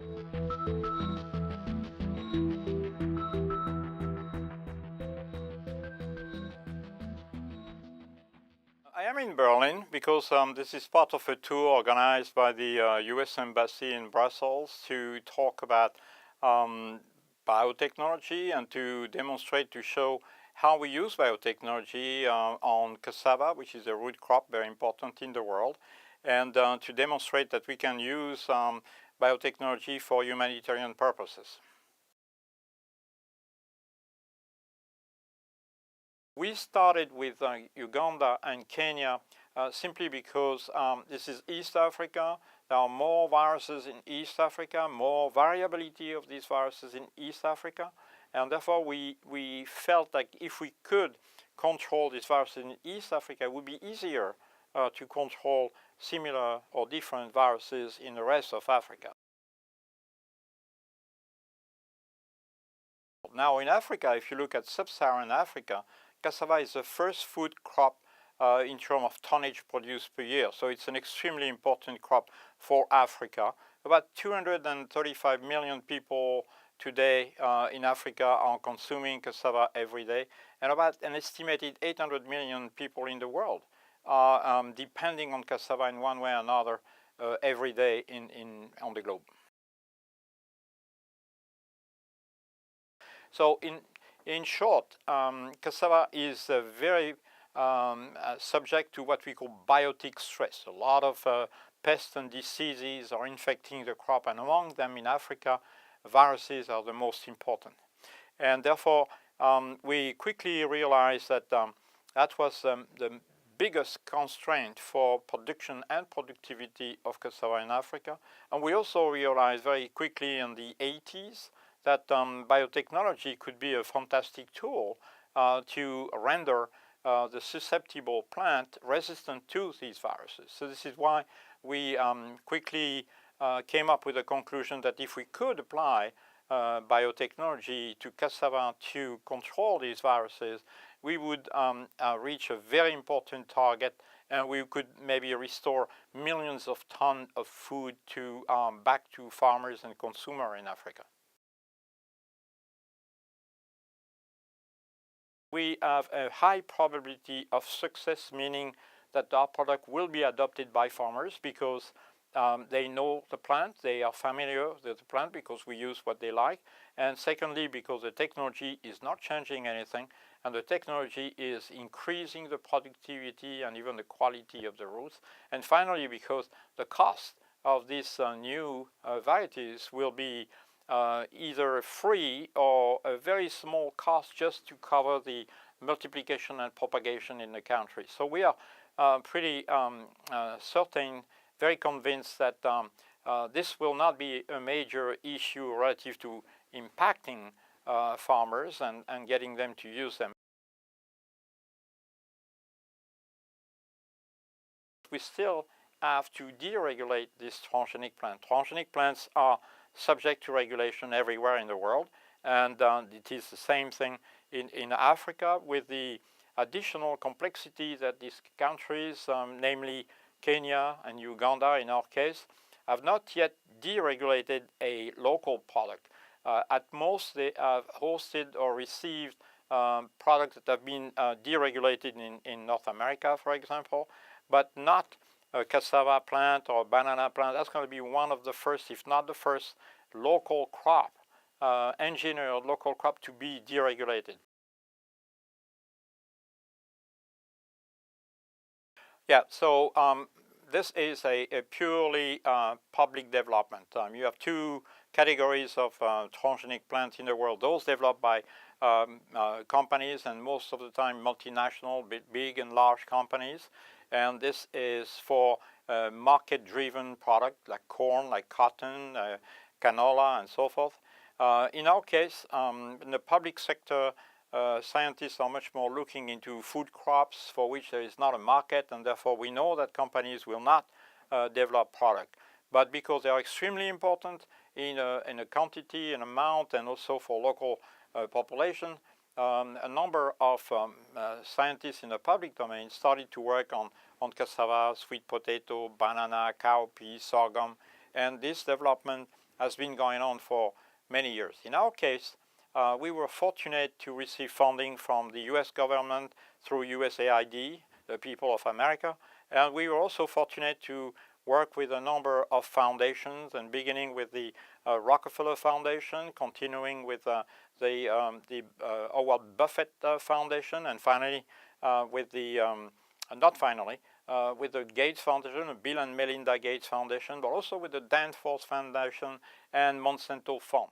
I am in Berlin because this is part of a tour organized by the US Embassy in Brussels to talk about biotechnology and to demonstrate, to show how we use biotechnology on cassava, which is a root crop, very important in the world, and to demonstrate that we can use biotechnology for humanitarian purposes. We started with Uganda and Kenya simply because this is East Africa. There are more viruses in East Africa, more variability of these viruses in East Africa, and therefore we felt like if we could control these viruses in East Africa, it would be easier to control similar or different viruses in the rest of Africa. Now in Africa, if you look at sub-Saharan Africa, cassava is the first food crop in terms of tonnage produced per year. So it's an extremely important crop for Africa. About 235 million people today in Africa are consuming cassava every day, and about an estimated 800 million people in the world are depending on cassava in one way or another every day on the globe. So in short, cassava is very subject to what we call biotic stress. A lot of pests and diseases are infecting the crop, and among them in Africa, viruses are the most important. And therefore, we quickly realized that that was the biggest constraint for production and productivity of cassava in Africa. And we also realized very quickly in the 80s that biotechnology could be a fantastic tool to render the susceptible plant resistant to these viruses. So this is why we quickly came up with a conclusion that if we could apply biotechnology to cassava to control these viruses, we would reach a very important target, and we could maybe restore millions of tons of food back to farmers and consumers in Africa. We have a high probability of success, meaning that our product will be adopted by farmers because they know the plant, they are familiar with the plant because we use what they like, and secondly because the technology is not changing anything, and the technology is increasing the productivity and even the quality of the roots, and finally because the cost of these new varieties will be either free or a very small cost just to cover the multiplication and propagation in the country. So we are pretty certain, very convinced that this will not be a major issue relative to impacting farmers and getting them to use them. We still have to deregulate this transgenic plant. Transgenic plants are subject to regulation everywhere in the world, and it is the same thing in Africa, with the additional complexity that these countries, namely Kenya and Uganda in our case, have not yet deregulated a local product. At most, they have hosted or received products that have been deregulated in North America, for example, but not a cassava plant or a banana plant. That's going to be one of the first, if not the first, local crop, engineered local crop to be deregulated. Yeah, so this is a purely public development. You have two categories of transgenic plants in the world. Those developed by companies, and most of the time multinational, big and large companies. And this is for market-driven product like corn, like cotton, canola, and so forth. In our case, in the public sector, scientists are much more looking into food crops for which there is not a market, and therefore we know that companies will not develop product. But because they are extremely important in a quantity, an amount, and also for local population, a number of scientists in the public domain started to work on cassava, sweet potato, banana, cowpea, sorghum, and this development has been going on for many years. In our case, we were fortunate to receive funding from the US government through USAID, the People of America, and we were also fortunate to work with a number of foundations, and beginning with the Rockefeller Foundation, continuing with the Howard Buffett Foundation, and finally with the, not finally, with the Gates Foundation, the Bill and Melinda Gates Foundation, but also with the Danforth Foundation and Monsanto Fund.